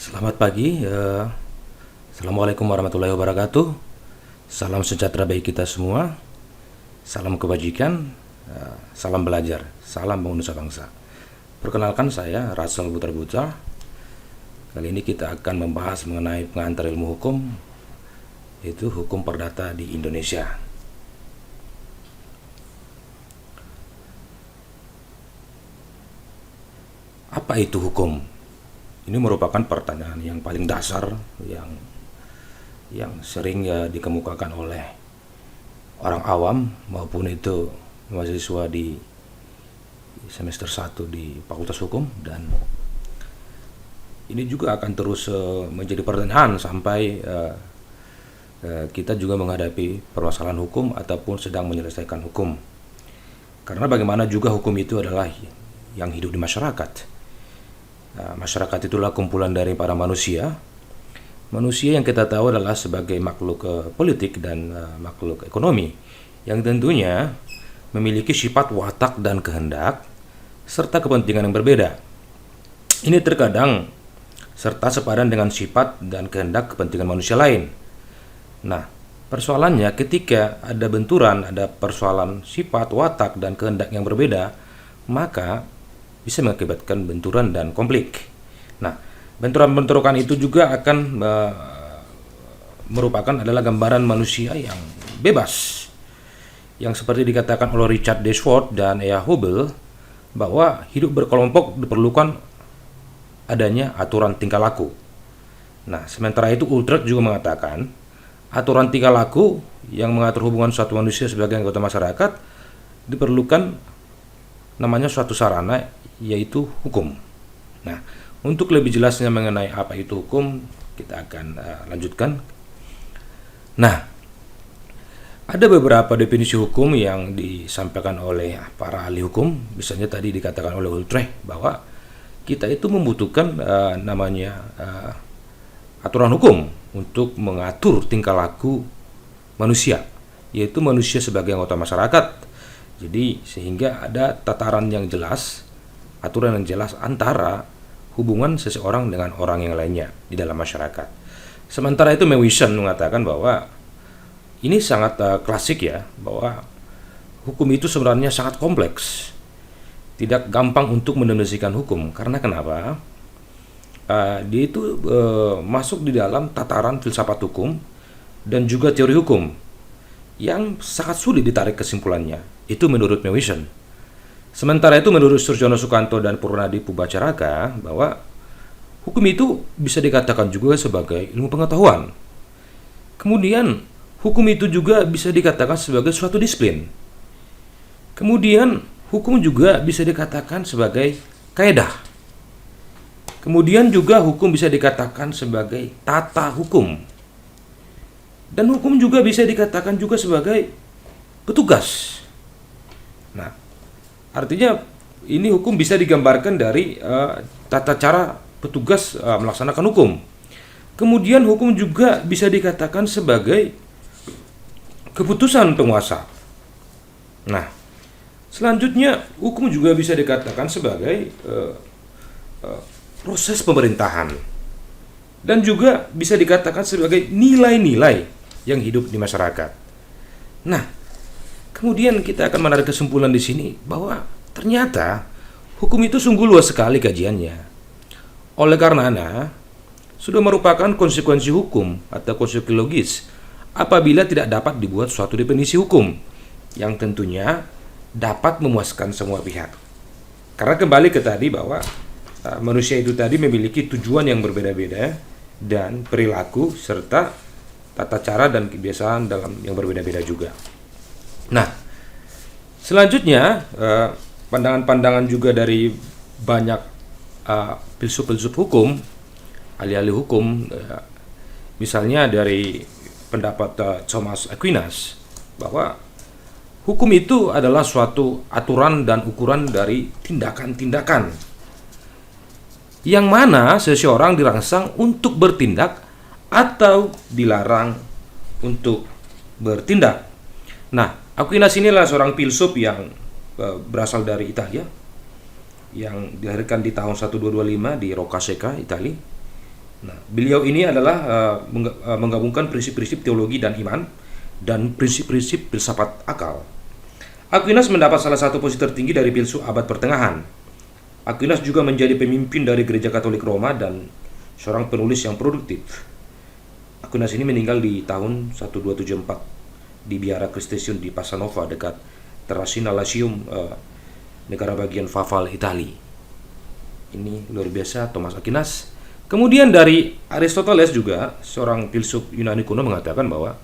Selamat pagi, Assalamualaikum warahmatullahi wabarakatuh. Salam sejahtera bagi kita semua. Salam kebajikan, salam belajar, salam bangun nusa bangsa. Perkenalkan, saya Rasal Putra Putra. Kali ini kita akan membahas mengenai pengantar ilmu hukum, yaitu hukum perdata di Indonesia. Apa itu hukum? Ini merupakan pertanyaan yang paling dasar yang sering dikemukakan oleh orang awam maupun itu mahasiswa di semester 1 di Fakultas Hukum, dan ini juga akan terus menjadi pertanyaan sampai kita juga menghadapi permasalahan hukum ataupun sedang menyelesaikan hukum. Karena bagaimana juga hukum itu adalah yang hidup di masyarakat. Masyarakat itulah kumpulan dari para manusia yang kita tahu adalah sebagai makhluk politik dan makhluk ekonomi yang tentunya memiliki sifat watak dan kehendak serta kepentingan yang berbeda. Ini terkadang serta sepadan dengan sifat dan kehendak kepentingan manusia lain. Nah, persoalannya ketika ada benturan, ada persoalan sifat, watak, dan kehendak yang berbeda, maka bisa mengakibatkan benturan dan konflik. Nah, benturan-benturan itu juga akan merupakan adalah gambaran manusia yang bebas, yang seperti dikatakan oleh Richard Dashwood dan E.A. Hubel bahwa hidup berkelompok diperlukan adanya aturan tingkah laku. Nah, sementara itu Utrecht juga mengatakan aturan tingkah laku yang mengatur hubungan suatu manusia sebagai anggota masyarakat diperlukan namanya suatu sarana, yaitu hukum. Nah, untuk lebih jelasnya mengenai apa itu hukum, kita akan lanjutkan. Nah, ada beberapa definisi hukum yang disampaikan oleh para ahli hukum. Misalnya tadi dikatakan oleh Utrecht bahwa kita itu membutuhkan namanya aturan hukum untuk mengatur tingkah laku manusia, yaitu manusia sebagai anggota masyarakat. Jadi sehingga ada tataran yang jelas, aturan yang jelas antara hubungan seseorang dengan orang yang lainnya di dalam masyarakat. Sementara itu Mewison mengatakan bahwa ini sangat klasik ya, bahwa hukum itu sebenarnya sangat kompleks, tidak gampang untuk mendefinisikan hukum. Karena kenapa? Dia itu masuk di dalam tataran filsafat hukum dan juga teori hukum yang sangat sulit ditarik kesimpulannya. Itu menurut Mewison. Sementara itu menurut Surjono Sukanto dan Purnadi Pubacaraka bahwa hukum itu bisa dikatakan juga sebagai ilmu pengetahuan. Kemudian hukum itu juga bisa dikatakan sebagai suatu disiplin. Kemudian hukum juga bisa dikatakan sebagai kaedah. Kemudian juga hukum bisa dikatakan sebagai tata hukum. Dan hukum juga bisa dikatakan juga sebagai petugas. Nah, artinya ini hukum bisa digambarkan dari tata cara petugas melaksanakan hukum. Kemudian hukum juga bisa dikatakan sebagai keputusan penguasa. Nah, selanjutnya hukum juga bisa dikatakan sebagai proses pemerintahan dan juga bisa dikatakan sebagai nilai-nilai yang hidup di masyarakat. Nah, kemudian kita akan menarik kesimpulan di sini bahwa ternyata hukum itu sungguh luas sekali kajiannya. Oleh karenanya, sudah merupakan konsekuensi hukum atau konsekuensi logis apabila tidak dapat dibuat suatu definisi hukum yang tentunya dapat memuaskan semua pihak. Karena kembali ke tadi bahwa manusia itu tadi memiliki tujuan yang berbeda-beda dan perilaku serta tata cara dan kebiasaan dalam yang berbeda-beda juga. Nah, selanjutnya pandangan-pandangan juga dari banyak filsuf-filsuf hukum, ahli-ahli hukum, misalnya dari pendapat Thomas Aquinas bahwa hukum itu adalah suatu aturan dan ukuran dari tindakan-tindakan yang mana seseorang dirangsang untuk bertindak atau dilarang untuk bertindak. Nah, Aquinas inilah seorang filsuf yang berasal dari Italia, yang dilahirkan di tahun 1225 di Roccasecca, Italia. Nah, beliau ini adalah menggabungkan prinsip-prinsip teologi dan iman dan prinsip-prinsip filsafat akal. Aquinas mendapat salah satu posisi tertinggi dari filsuf abad pertengahan. Aquinas juga menjadi pemimpin dari Gereja Katolik Roma dan seorang penulis yang produktif. Aquinas ini meninggal di tahun 1274 di Biara Kristesiun di Passanova dekat Terracina Latium, negara bagian Faval, Italia. Ini luar biasa, Thomas Aquinas. Kemudian dari Aristoteles juga, seorang filsuf Yunani kuno, mengatakan bahwa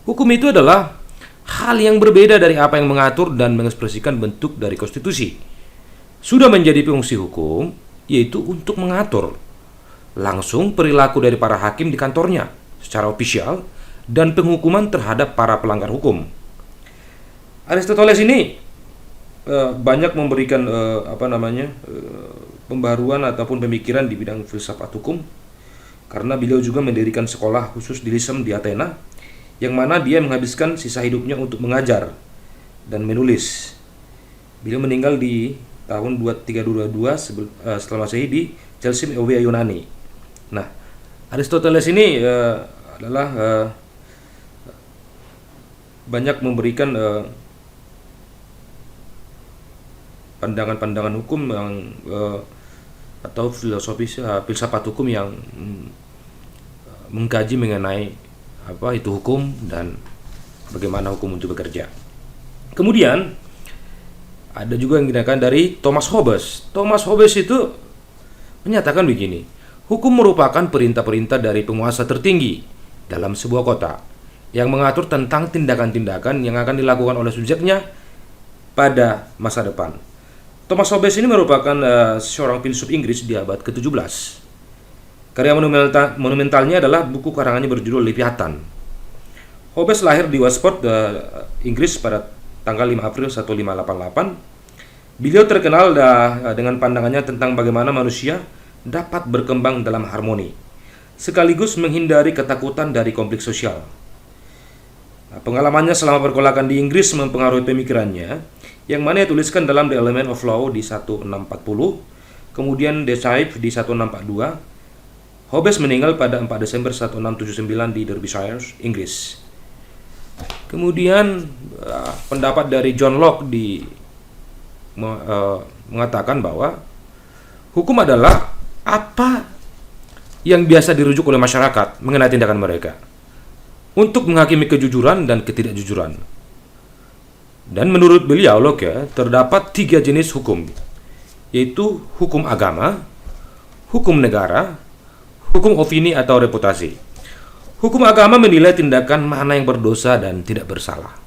hukum itu adalah hal yang berbeda dari apa yang mengatur dan mengekspresikan bentuk dari konstitusi. Sudah menjadi fungsi hukum, yaitu untuk mengatur langsung perilaku dari para hakim di kantornya secara ofisial dan penghukuman terhadap para pelanggar hukum. Aristoteles ini banyak memberikan pembaruan ataupun pemikiran di bidang filsafat hukum, karena beliau juga mendirikan sekolah khusus di Lyceum di Athena, yang mana dia menghabiskan sisa hidupnya untuk mengajar dan menulis. Beliau meninggal di tahun 322 setelah Masehi di Chelsea, Eubea, Yunani. Nah, Aristoteles ini adalah banyak memberikan pandangan-pandangan hukum yang atau filsafat hukum yang mengkaji mengenai apa itu hukum dan bagaimana hukum itu bekerja. Kemudian ada juga yang dikatakan dari Thomas Hobbes. Thomas Hobbes itu menyatakan begini: hukum merupakan perintah-perintah dari penguasa tertinggi dalam sebuah kota yang mengatur tentang tindakan-tindakan yang akan dilakukan oleh subjeknya pada masa depan. Thomas Hobbes ini merupakan seorang filsuf Inggris di abad ke-17. Karya monumentalnya adalah buku karangannya berjudul Leviathan. Hobbes lahir di Watford, Inggris pada tanggal 5 April 1588. Beliau terkenal dengan pandangannya tentang bagaimana manusia dapat berkembang dalam harmoni, sekaligus menghindari ketakutan dari konflik sosial. Pengalamannya selama pergolakan di Inggris mempengaruhi pemikirannya, yang mana dituliskan dalam The Element of Law di 1640, kemudian The Chive di 1642. Hobbes meninggal pada 4 Desember 1679 di Derbyshire, Inggris. Kemudian pendapat dari John Locke mengatakan bahwa hukum adalah apa yang biasa dirujuk oleh masyarakat mengenai tindakan mereka untuk menghakimi kejujuran dan ketidakjujuran. Dan menurut beliau, Locke, terdapat 3 jenis hukum, yaitu hukum agama, hukum negara, hukum opini atau reputasi. Hukum agama menilai tindakan mana yang berdosa dan tidak bersalah.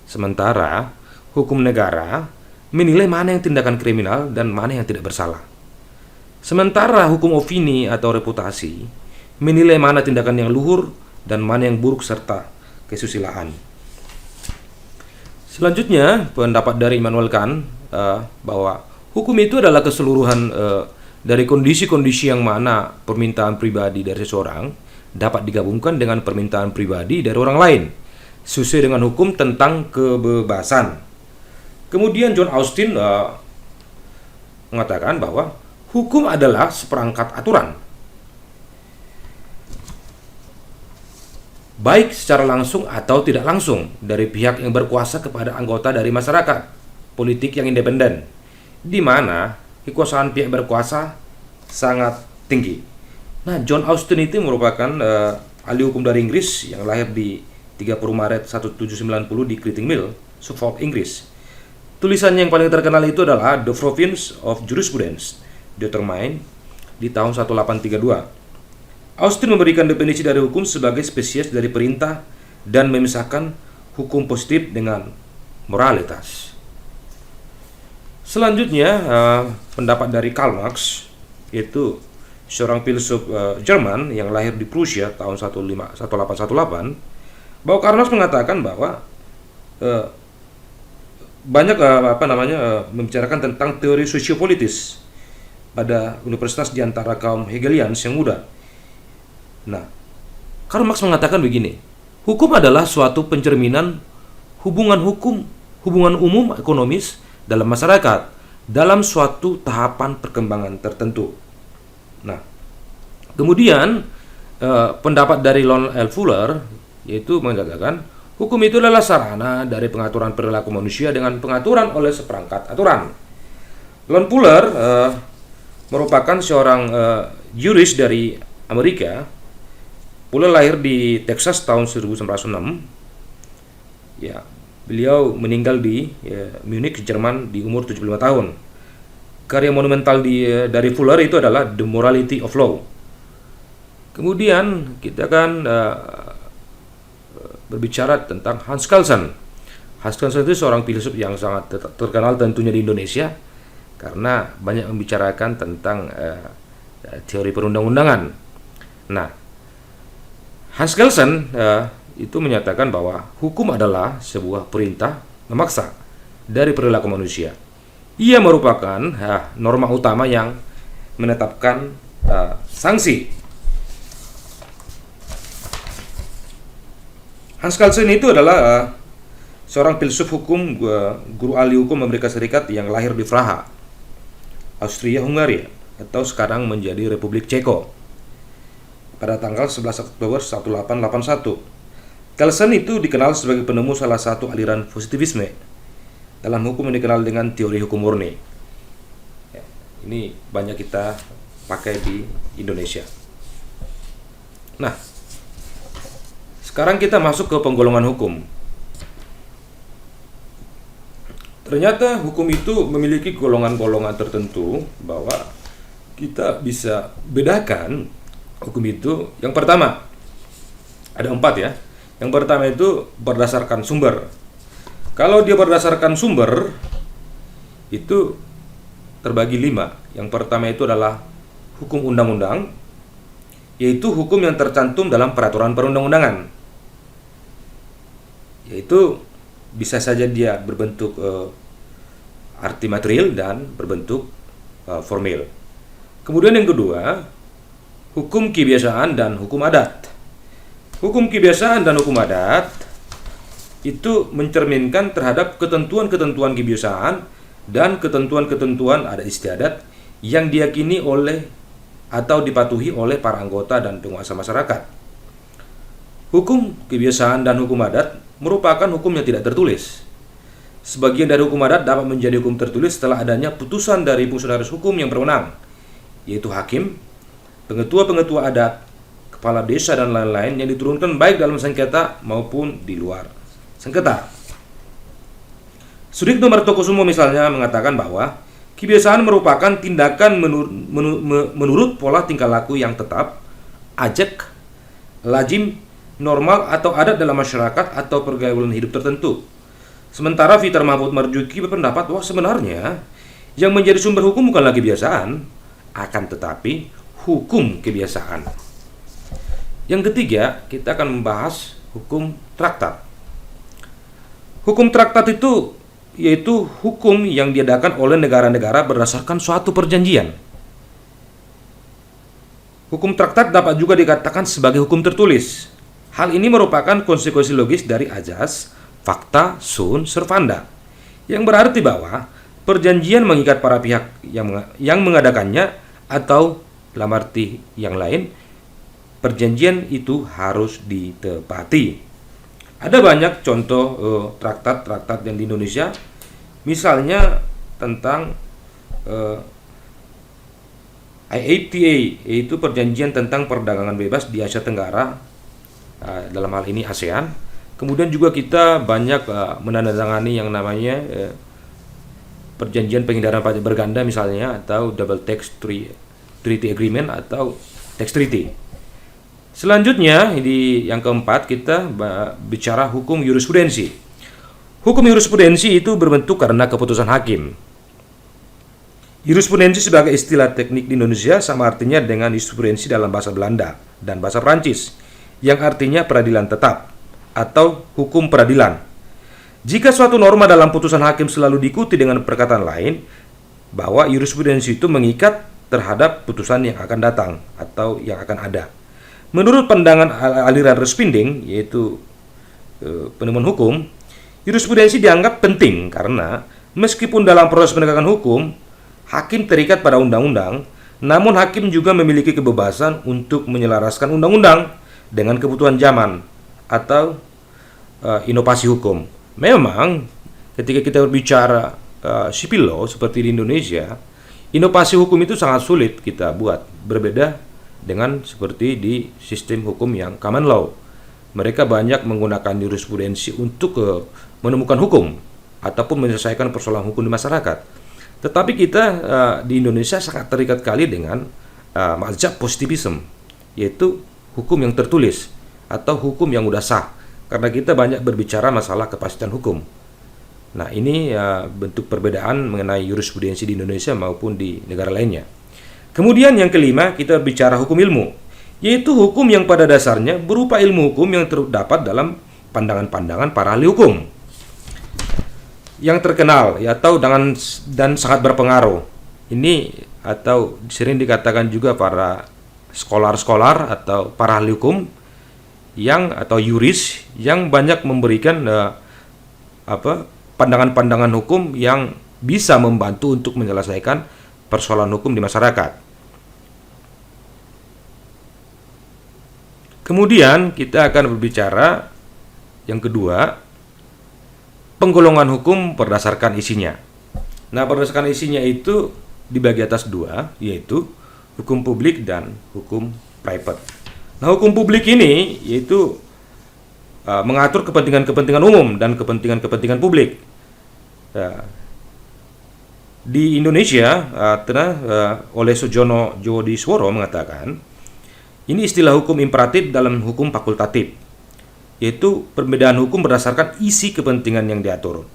Sementara hukum negara menilai mana yang tindakan kriminal dan mana yang tidak bersalah. Sementara hukum opini atau reputasi menilai mana tindakan yang luhur dan mana yang buruk serta kesusilaan. Selanjutnya, pendapat dari Immanuel Kant bahwa hukum itu adalah keseluruhan dari kondisi-kondisi yang mana permintaan pribadi dari seseorang dapat digabungkan dengan permintaan pribadi dari orang lain sesuai dengan hukum tentang kebebasan. Kemudian John Austin mengatakan bahwa hukum adalah seperangkat aturan, baik secara langsung atau tidak langsung, dari pihak yang berkuasa kepada anggota dari masyarakat politik yang independen, di mana kekuasaan pihak berkuasa sangat tinggi. Nah, John Austin itu merupakan ahli hukum dari Inggris yang lahir di 30 Maret 1790 di Creating Mill, Suffolk, Inggris. Tulisannya yang paling terkenal itu adalah The Province of Jurisprudence, determined di tahun 1832. Austin memberikan definisi dari hukum sebagai spesies dari perintah dan memisahkan hukum positif dengan moralitas. Selanjutnya, pendapat dari Karl Marx, yaitu seorang filsuf Jerman yang lahir di Prusia tahun 1818, bahwa Karl Marx mengatakan bahwa banyak membicarakan tentang teori sosiopolitis pada universitas di antara kaum Hegelians yang muda. Nah, Karl Marx mengatakan begini: hukum adalah suatu pencerminan hubungan umum ekonomis dalam masyarakat dalam suatu tahapan perkembangan tertentu. Nah, Kemudian pendapat dari Lon L. Fuller yaitu mengatakan hukum itu adalah sarana dari pengaturan perilaku manusia dengan pengaturan oleh seperangkat aturan. Lon Fuller merupakan seorang juris dari Amerika. Fuller lahir di Texas tahun 1906. Ya, beliau meninggal di Munich, Jerman di umur 75 tahun. Karya monumental dari Fuller itu adalah The Morality of Law. Kemudian kita akan berbicara tentang Hans Kelsen. Hans Kelsen itu seorang filsuf yang sangat terkenal tentunya di Indonesia karena banyak membicarakan tentang teori perundang-undangan. Nah, Hans Kelsen itu menyatakan bahwa hukum adalah sebuah perintah memaksa dari perilaku manusia. Ia merupakan norma utama yang menetapkan sanksi. Hans Kelsen itu adalah seorang filsuf hukum, guru ahli hukum Amerika Serikat yang lahir di Praha, Austria-Hungaria, atau sekarang menjadi Republik Ceko, pada tanggal 11 Oktober 1881. Kelsen itu dikenal sebagai penemu salah satu aliran positivisme dalam hukum yang dikenal dengan teori hukum murni. Ya, ini banyak kita pakai di Indonesia. Nah, sekarang kita masuk ke penggolongan hukum. Ternyata hukum itu memiliki golongan-golongan tertentu bahwa kita bisa bedakan hukum itu. Yang pertama, ada 4 ya. Yang pertama itu berdasarkan sumber. Kalau dia berdasarkan sumber, itu terbagi 5. Yang pertama itu adalah hukum undang-undang, yaitu hukum yang tercantum dalam peraturan perundang-undangan. Yaitu bisa saja dia berbentuk arti material dan berbentuk formil. Kemudian yang kedua, hukum kebiasaan dan hukum adat. Hukum kebiasaan dan hukum adat itu mencerminkan terhadap ketentuan-ketentuan kebiasaan dan ketentuan-ketentuan adat istiadat yang diyakini oleh atau dipatuhi oleh para anggota dan penguasa masyarakat. Hukum kebiasaan dan hukum adat merupakan hukum yang tidak tertulis. Sebagian dari hukum adat dapat menjadi hukum tertulis setelah adanya putusan dari fungsionaris hukum yang berwenang, yaitu hakim, pengetua-pengetua adat, kepala desa, dan lain-lain yang diturunkan baik dalam sengketa maupun di luar sengketa. Sudikno Martokusumo misalnya mengatakan bahwa kebiasaan merupakan tindakan menurut pola tingkah laku yang tetap, ajak, lazim, normal atau adat dalam masyarakat atau pergaulan hidup tertentu. Sementara Vitar Mahmud Marzuki berpendapat bahwa sebenarnya yang menjadi sumber hukum bukanlah kebiasaan, akan tetapi hukum kebiasaan. Yang ketiga, kita akan membahas hukum traktat. Hukum traktat itu yaitu hukum yang diadakan oleh negara-negara berdasarkan suatu perjanjian. Hukum traktat dapat juga dikatakan sebagai hukum tertulis. Hal ini merupakan konsekuensi logis dari azas facta sunt servanda, yang berarti bahwa perjanjian mengikat para pihak yang mengadakannya, atau dalam arti yang lain, perjanjian itu harus ditepati. Ada banyak contoh traktat-traktat yang di Indonesia, misalnya tentang IATA, yaitu perjanjian tentang perdagangan bebas di Asia Tenggara, dalam hal ini ASEAN. Kemudian juga kita banyak menandatangani yang namanya perjanjian penghindaran pajak berganda misalnya, atau double tax treaty agreement atau tax treaty. Selanjutnya di yang keempat kita bicara hukum jurisprudensi. Hukum jurisprudensi itu berbentuk karena keputusan hakim. Jurisprudensi sebagai istilah teknik di Indonesia sama artinya dengan jurisprudensi dalam bahasa Belanda dan bahasa Prancis, yang artinya peradilan tetap atau hukum peradilan. Jika suatu norma dalam putusan hakim selalu diikuti dengan perkataan lain, bahwa jurisprudensi itu mengikat terhadap putusan yang akan datang atau yang akan ada. Menurut pandangan aliran responding, yaitu penemuan hukum, jurisprudensi dianggap penting karena meskipun dalam proses penegakan hukum, hakim terikat pada undang-undang, Namun hakim juga memiliki kebebasan untuk menyelaraskan undang-undang dengan kebutuhan zaman atau inovasi hukum. Memang ketika kita berbicara civil law seperti di Indonesia, inovasi hukum itu sangat sulit kita buat, berbeda dengan seperti di sistem hukum yang common law. Mereka banyak menggunakan jurisprudensi untuk menemukan hukum ataupun menyelesaikan persoalan hukum di masyarakat. Tetapi kita di Indonesia sangat terikat kali dengan mazhab positivism, yaitu hukum yang tertulis atau hukum yang udah sah, karena kita banyak berbicara masalah kepastian hukum. Nah, ini bentuk perbedaan mengenai jurisprudensi di Indonesia maupun di negara lainnya. Kemudian yang kelima, kita bicara hukum ilmu, yaitu hukum yang pada dasarnya berupa ilmu hukum yang terdapat dalam pandangan-pandangan para ahli hukum. Yang terkenal atau dan sangat berpengaruh. Ini atau sering dikatakan juga para scholar atau para ahli hukum atau yuris yang banyak memberikan pandangan-pandangan hukum yang bisa membantu untuk menyelesaikan persoalan hukum di masyarakat. Kemudian kita akan berbicara yang kedua, penggolongan hukum berdasarkan isinya. Nah, berdasarkan isinya itu dibagi atas dua, yaitu hukum publik dan hukum private. Nah, hukum publik ini yaitu mengatur kepentingan-kepentingan umum dan kepentingan-kepentingan publik. Di Indonesia, oleh Sujono Jodisworo mengatakan, ini istilah hukum imperatif dalam hukum fakultatif, yaitu perbedaan hukum berdasarkan isi kepentingan yang diatur.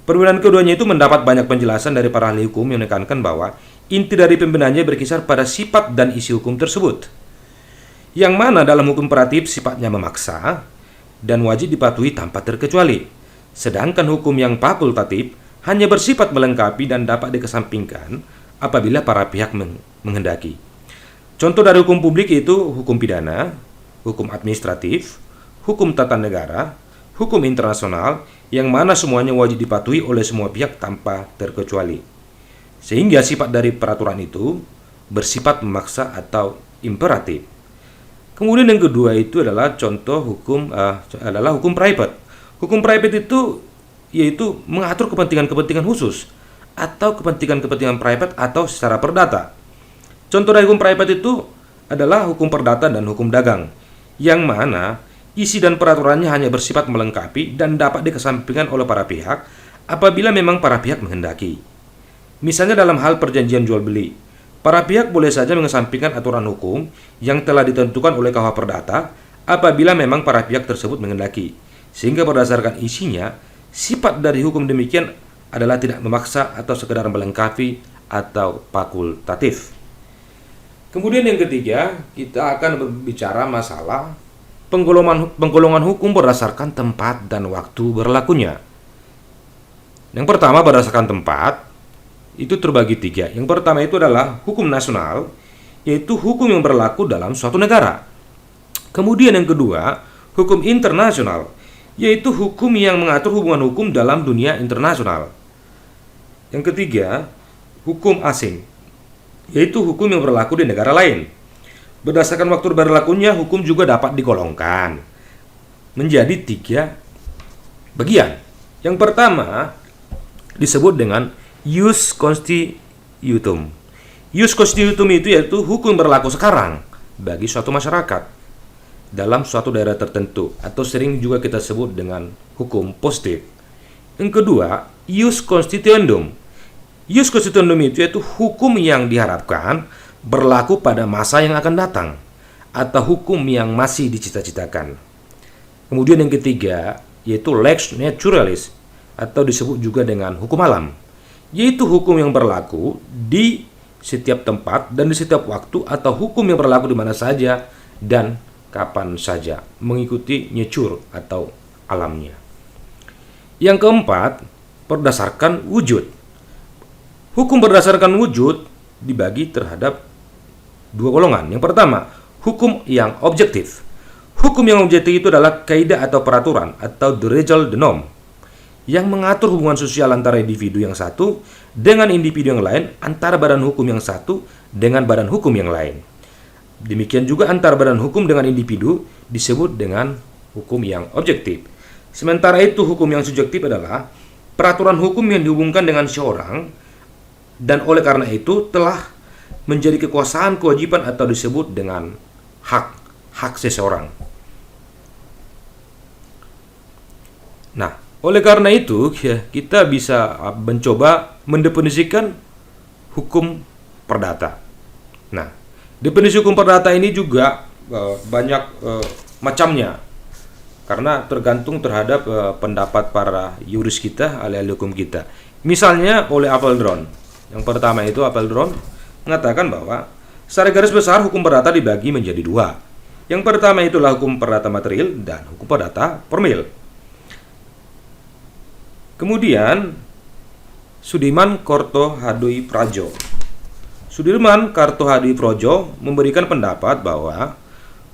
Perbedaan keduanya itu mendapat banyak penjelasan dari para ahli hukum yang menekankan bahwa inti dari pembedaannya berkisar pada sifat dan isi hukum tersebut, yang mana dalam hukum imperatif sifatnya memaksa dan wajib dipatuhi tanpa terkecuali, sedangkan hukum yang fakultatif hanya bersifat melengkapi dan dapat dikesampingkan apabila para pihak menghendaki. Contoh dari hukum publik itu hukum pidana, hukum administratif, hukum tata negara, hukum internasional, yang mana semuanya wajib dipatuhi oleh semua pihak tanpa terkecuali. Sehingga sifat dari peraturan itu bersifat memaksa atau imperatif. Kemudian yang kedua itu adalah contoh hukum hukum private. Hukum private itu yaitu mengatur kepentingan-kepentingan khusus atau kepentingan-kepentingan private atau secara perdata. Contoh dari hukum private itu adalah hukum perdata dan hukum dagang, yang mana isi dan peraturannya hanya bersifat melengkapi dan dapat dikesampingkan oleh para pihak apabila memang para pihak menghendaki. Misalnya dalam hal perjanjian jual beli, para pihak boleh saja mengesampingkan aturan hukum yang telah ditentukan oleh KUH Perdata apabila memang para pihak tersebut menghendaki. Sehingga berdasarkan isinya, sifat dari hukum demikian adalah tidak memaksa atau sekedar melengkapi atau fakultatif. Kemudian yang ketiga, kita akan berbicara masalah penggolongan hukum berdasarkan tempat dan waktu berlakunya. Yang pertama, berdasarkan tempat, itu terbagi tiga. Yang pertama itu adalah hukum nasional, yaitu hukum yang berlaku dalam suatu negara. Kemudian yang kedua, hukum internasional, yaitu hukum yang mengatur hubungan hukum dalam dunia internasional. Yang ketiga, hukum asing, yaitu hukum yang berlaku di negara lain. Berdasarkan waktu berlakunya, hukum juga dapat digolongkan menjadi tiga bagian. Yang pertama disebut dengan ius constitutum. Ius constitutum itu yaitu hukum berlaku sekarang bagi suatu masyarakat dalam suatu daerah tertentu, atau sering juga kita sebut dengan hukum positif. Yang kedua, ius constituendum. Ius constituendum itu yaitu hukum yang diharapkan berlaku pada masa yang akan datang atau hukum yang masih dicita-citakan. Kemudian yang ketiga yaitu lex naturalis atau disebut juga dengan hukum alam, yaitu hukum yang berlaku di setiap tempat dan di setiap waktu atau hukum yang berlaku di mana saja dan kapan saja mengikuti nature atau alamnya. Yang keempat, berdasarkan wujud. Hukum berdasarkan wujud dibagi terhadap dua golongan. Yang pertama, hukum yang objektif. Hukum yang objektif itu adalah kaidah atau peraturan atau the legal the norm yang mengatur hubungan sosial antara individu yang satu dengan individu yang lain, antara badan hukum yang satu dengan badan hukum yang lain. Demikian juga antara badan hukum dengan individu disebut dengan hukum yang objektif. Sementara itu hukum yang subjektif adalah peraturan hukum yang dihubungkan dengan seorang dan oleh karena itu telah menjadi kekuasaan, kewajiban atau disebut dengan hak seseorang. Nah, oleh karena itu ya, kita bisa mencoba mendefinisikan hukum perdata. Nah, definisi hukum perdata ini juga banyak macamnya karena tergantung terhadap pendapat para yuris kita, ahli-ahli hukum kita. Misalnya oleh Apeldoorn. Yang pertama itu Apeldoorn mengatakan bahwa secara garis besar hukum perdata dibagi menjadi dua. Yang pertama itulah hukum perdata material dan hukum perdata formil. Kemudian Sudirman Kartohadipradjo. Sudirman Kartohadipradjo memberikan pendapat bahwa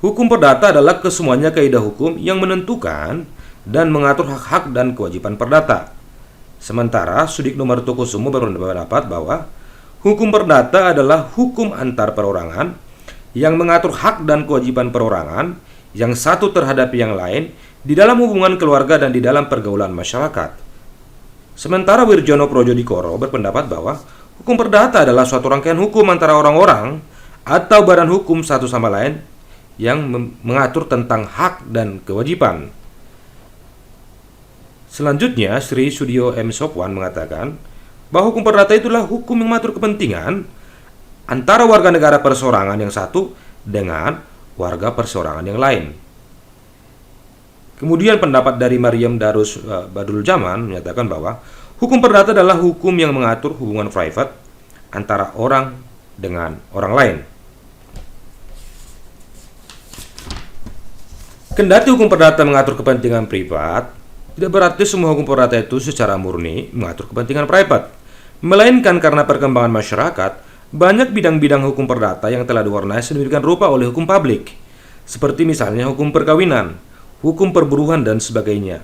hukum perdata adalah kesemuanya kaidah hukum yang menentukan dan mengatur hak-hak dan kewajiban perdata. Sementara Sudikno Martokusumo berpendapat bahwa hukum perdata adalah hukum antar perorangan yang mengatur hak dan kewajiban perorangan yang satu terhadap yang lain di dalam hubungan keluarga dan di dalam pergaulan masyarakat. Sementara Wirjono Projodikoro berpendapat bahwa hukum perdata adalah suatu rangkaian hukum antara orang-orang atau badan hukum satu sama lain yang mengatur tentang hak dan kewajiban. Selanjutnya, Sri Sudio M. Sopwan mengatakan bahwa hukum perdata itulah hukum yang mengatur kepentingan antara warga negara perseorangan yang satu dengan warga perseorangan yang lain. Kemudian pendapat dari Maryam Darus Badul Jaman menyatakan bahwa hukum perdata adalah hukum yang mengatur hubungan private antara orang dengan orang lain. Kendati hukum perdata mengatur kepentingan privat, tidak berarti semua hukum perdata itu secara murni mengatur kepentingan private, melainkan karena perkembangan masyarakat, banyak bidang-bidang hukum perdata yang telah diwarnai sedemikian rupa oleh hukum publik, seperti misalnya hukum perkawinan, hukum perburuan dan sebagainya.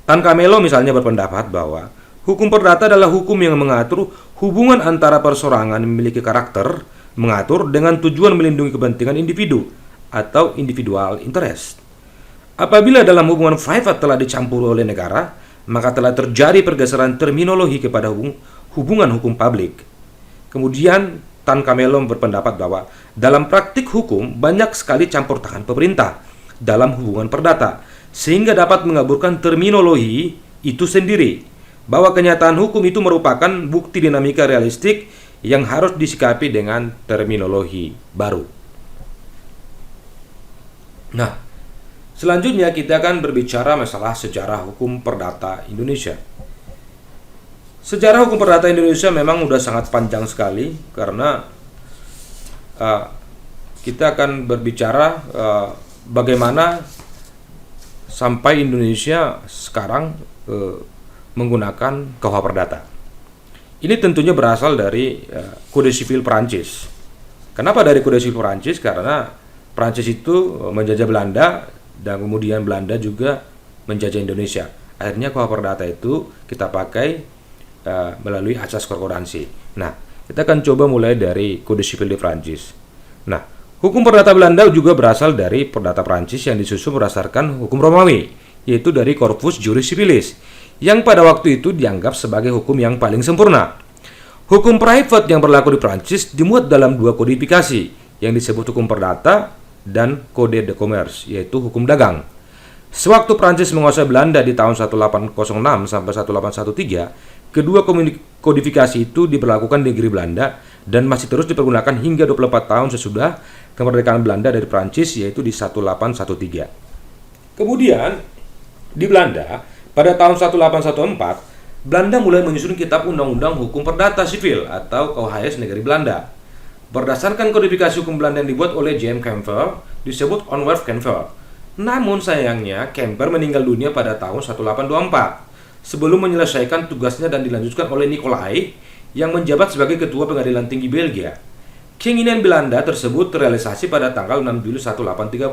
Tan Kamelo misalnya berpendapat bahwa hukum perdata adalah hukum yang mengatur hubungan antara perseorangan yang memiliki karakter mengatur dengan tujuan melindungi kepentingan individu atau individual interest. Apabila dalam hubungan private telah dicampur oleh negara, maka telah terjadi pergeseran terminologi kepada hubungan hukum publik. Kemudian Tan Kamelo berpendapat bahwa dalam praktik hukum banyak sekali campur tangan pemerintah dalam hubungan perdata, sehingga dapat mengaburkan terminologi itu sendiri, bahwa kenyataan hukum itu merupakan bukti dinamika realistik yang harus disikapi dengan terminologi baru. Nah, selanjutnya kita akan berbicara masalah sejarah hukum perdata Indonesia. Sejarah hukum perdata Indonesia memang sudah sangat panjang sekali karena kita akan berbicara bagaimana sampai Indonesia sekarang menggunakan KUH Perdata. Ini tentunya berasal dari Kode Sipil Perancis. Kenapa dari Kode Sipil Perancis? Karena Perancis itu menjajah Belanda dan kemudian Belanda juga menjajah Indonesia. Akhirnya KUH Perdata itu kita pakai melalui asas konkordansi. Nah, kita akan coba mulai dari Kode Sipil di Perancis. Nah, hukum perdata Belanda juga berasal dari perdata Prancis yang disusun berdasarkan hukum Romawi, yaitu dari Corpus Juris Civilis, yang pada waktu itu dianggap sebagai hukum yang paling sempurna. Hukum private yang berlaku di Prancis dimuat dalam dua kodifikasi, yang disebut hukum perdata dan Code de Commerce, yaitu hukum dagang. Sewaktu Prancis menguasai Belanda di tahun 1806 sampai 1813, kedua kodifikasi itu diberlakukan di negeri Belanda dan masih terus dipergunakan hingga 24 tahun sesudah kemerdekaan Belanda dari Prancis, yaitu di 1813. Kemudian di Belanda pada tahun 1814 Belanda mulai menyusun kitab Undang-Undang Hukum Perdata Sipil atau KUHS Negeri Belanda. Berdasarkan kodifikasi hukum Belanda yang dibuat oleh J.M. Kemper disebut Onwerf Kemper. Namun sayangnya Kemper meninggal dunia pada tahun 1824 sebelum menyelesaikan tugasnya dan dilanjutkan oleh Nicolai yang menjabat sebagai Ketua Pengadilan Tinggi Belgia. Keinginan Belanda tersebut terrealisasi pada tanggal 6 Juli 1830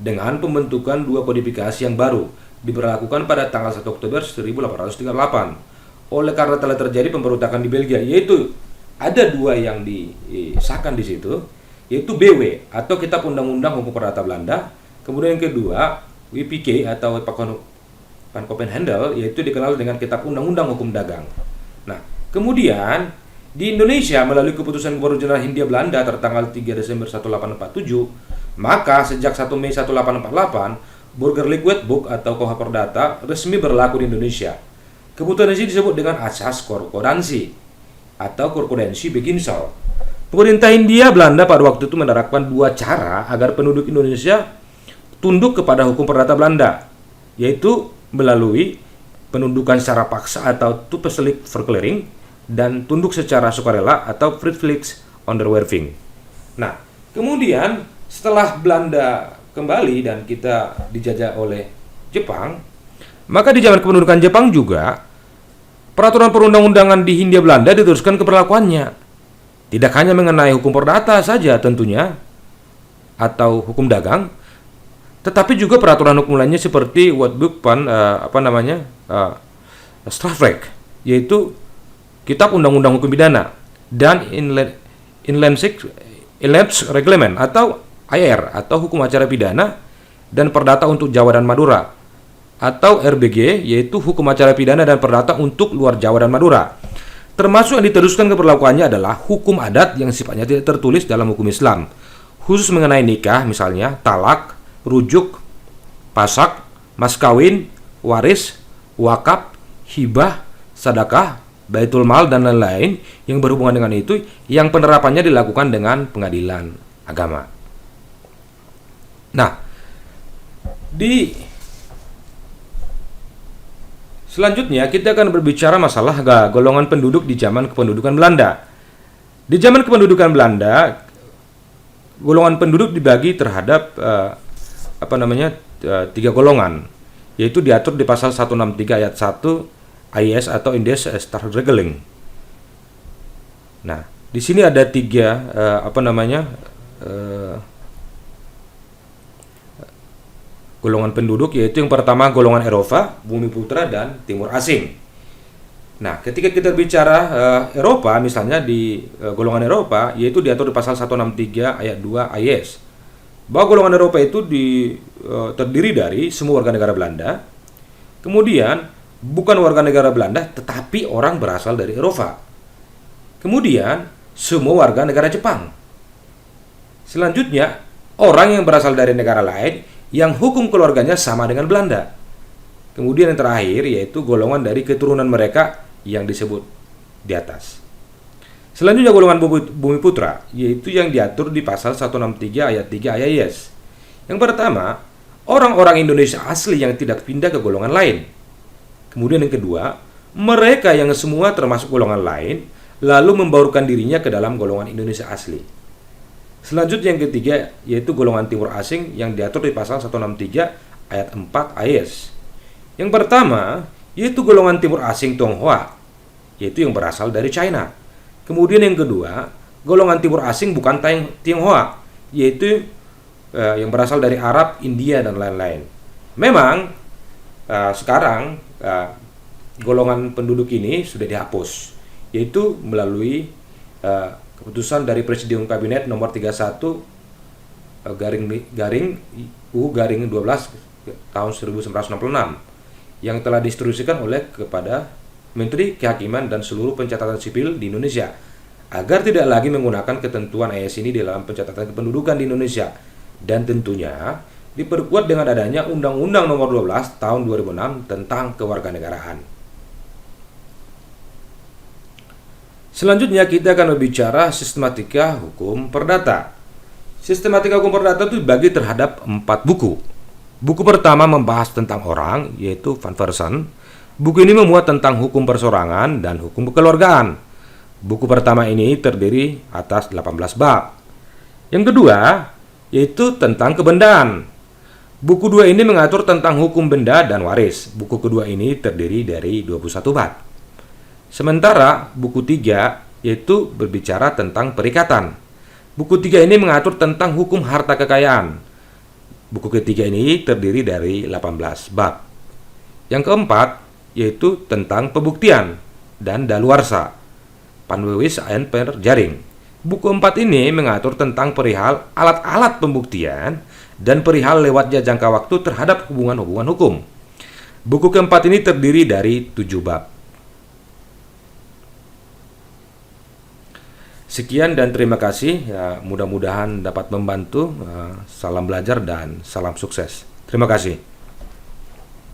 dengan pembentukan dua kodifikasi yang baru diberlakukan pada tanggal 1 Oktober 1838. oleh karena telah terjadi pemberontakan di Belgia, yaitu ada dua yang disahkan di situ, yaitu BW atau Kitab Undang-Undang Hukum Perdata Belanda, kemudian yang kedua WPK atau Van Kopenhandel, yaitu dikenal dengan Kitab Undang-Undang Hukum Dagang. Nah, kemudian di Indonesia melalui keputusan Gubernur Jenderal Hindia Belanda tertanggal 3 Desember 1847, maka sejak 1 Mei 1848, Burgerlijk Wetboek atau KUHP Perdata resmi berlaku di Indonesia. Keputusan ini disebut dengan Asas Korrespondensi atau Korrespondensi Beginsel. Pemerintah Hindia Belanda pada waktu itu menerapkan dua cara agar penduduk Indonesia tunduk kepada hukum perdata Belanda, yaitu melalui penundukan secara paksa atau toepasselijk verklaring dan tunduk secara sukarela atau vrijwillig onderwerping. Nah, kemudian setelah Belanda kembali dan kita dijajah oleh Jepang, maka di zaman kependudukan Jepang juga peraturan perundang-undangan di Hindia Belanda diteruskan keberlakuannya. Tidak hanya mengenai hukum perdata saja tentunya atau hukum dagang, tetapi juga peraturan hukum lainnya seperti Wetboek van Strafrecht, yaitu Kitab Undang-Undang Hukum Pidana, dan Inlandse Reglement atau IR atau Hukum Acara Pidana dan Perdata untuk Jawa dan Madura, atau RBG, yaitu Hukum Acara Pidana dan Perdata untuk luar Jawa dan Madura. Termasuk yang diteruskan keberlakuannya adalah hukum adat yang sifatnya tidak tertulis dalam hukum Islam, khusus mengenai nikah, misalnya talak, rujuk, pasak, mas kawin, waris, wakaf, hibah, sedekah, baitul mal, dan lain-lain yang berhubungan dengan itu, yang penerapannya dilakukan dengan pengadilan agama. Nah, selanjutnya kita akan berbicara masalah golongan penduduk di zaman kependudukan Belanda. Di zaman kependudukan Belanda, golongan penduduk dibagi terhadap tiga golongan, yaitu diatur di pasal 163 ayat 1 AIS atau Indes Stadsregeling. Nah, di sini ada tiga golongan penduduk, yaitu yang pertama golongan Eropa, Bumi Putra, dan Timur Asing. Nah, ketika kita bicara Eropa, misalnya di golongan Eropa, yaitu diatur di pasal 163 ayat 2 AIS, bahwa golongan Eropa itu terdiri dari semua warga negara Belanda, kemudian bukan warga negara Belanda tetapi orang berasal dari Eropa, kemudian semua warga negara Jepang. Selanjutnya, orang yang berasal dari negara lain yang hukum keluarganya sama dengan Belanda. Kemudian yang terakhir yaitu golongan dari keturunan mereka yang disebut di atas. Selanjutnya golongan Bumi Putra, yaitu yang diatur di pasal 163 ayat 3 AIS. Yang pertama, orang-orang Indonesia asli yang tidak pindah ke golongan lain. Kemudian yang kedua, mereka yang semua termasuk golongan lain lalu membaurkan dirinya ke dalam golongan Indonesia asli. Selanjutnya yang ketiga yaitu golongan Timur Asing yang diatur di pasal 163 ayat 4 AIS. Yang pertama yaitu golongan Timur Asing Tionghoa, yaitu yang berasal dari China. Kemudian yang kedua, golongan Timur Asing bukan Tionghoa, yaitu yang berasal dari Arab, India, dan lain-lain. Memang sekarang golongan penduduk ini sudah dihapus, yaitu melalui keputusan dari Presidium Kabinet nomor 31 garing U garing 12 tahun 1966 yang telah diinstruksikan oleh kepada Menteri Kehakiman dan seluruh pencatatan sipil di Indonesia agar tidak lagi menggunakan ketentuan AIS ini dalam pencatatan kependudukan di Indonesia, dan tentunya diperkuat dengan adanya Undang-Undang nomor 12 tahun 2006 tentang kewarganegaraan. Selanjutnya kita akan berbicara sistematika hukum perdata. Sistematika hukum perdata itu dibagi terhadap 4 buku. Buku pertama membahas tentang orang, yaitu Van Versen. Buku ini memuat tentang hukum persorangan dan hukum kekeluargaan. Buku pertama ini terdiri atas 18 bab. Yang kedua, yaitu tentang kebendaan. Buku 2 ini mengatur tentang hukum benda dan waris. Buku kedua ini terdiri dari 21 bab. Sementara buku 3 yaitu berbicara tentang perikatan. Buku 3 ini mengatur tentang hukum harta kekayaan. Buku ketiga ini terdiri dari 18 bab. Yang keempat yaitu tentang pembuktian. dan daluarsa, panwewis ayan per jaring. Buku 4 ini mengatur tentang perihal alat-alat pembuktian dan perihal lewatnya jangka waktu terhadap hubungan-hubungan hukum. Buku keempat ini terdiri dari 7 bab. Sekian dan terima kasih. Ya, mudah-mudahan dapat membantu. Salam belajar dan salam sukses. Terima kasih.